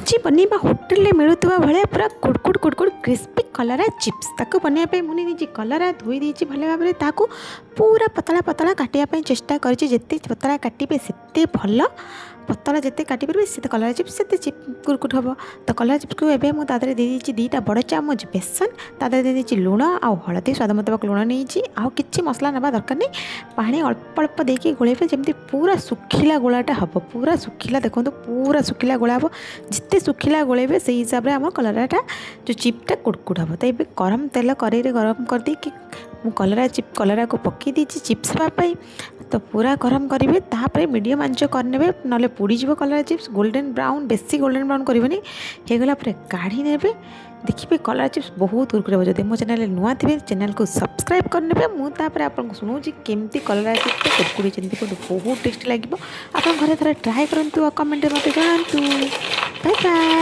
आज बनवा होटेल मिलूवा भाया पूरा कुड़कुड़ कुड़कुड़ क्रिस्पी कलरा चिप्स ताको बनवाई मुझे निजे कलरा धोई देती भल भाव में ताकू पूरा पतला पतला काटापी चेष्टा करते पतला काटे से भल पतला जिते काटिपारे से कलरा चिप्स से कुरकुट हम। तो कलरा चिप्स को एवं मुझे देती दुईटा बड़ चामच बेसन तादे देती लुण आउ हलदी स्वाद मुताबक लुण नहीं आउ कि मसला ना दरकार नहीं पानी अल्प अल्प देके गोलेबे जमी पूरा सुखिला गोलाटा हम पूरा सुखिला देखो पूरा सुखिला गोला हम जिते सुखिला गोलेबे से हिसाब से आम कलराटा जो चिप्टा कुड़कुट हम। तो ये गरम तेल कड़े गरम कर दी मु कलरा को पकई देती चिप्स हाँपाई तो पूरा गरम करेंगे तापर मीडियम आंच करने ना पोड़ीज कलरा चिप्स गोल्डन ब्राउन बेसी गोल्डन ब्राउन करनी होगला काढ़ी ने देखिए कलरा चिप्स बहुत कुरकुरे हो। जब मो चैनल नुआ थे चैनल को सब्सक्राइब करने मुझे आपको शुणाऊँ केमती कलरा चिप्स कुरकुरे बहुत टेस्टी लगे आप घर थोड़ा ट्राए करूँ कमेंट मत जनातु। Bye bye.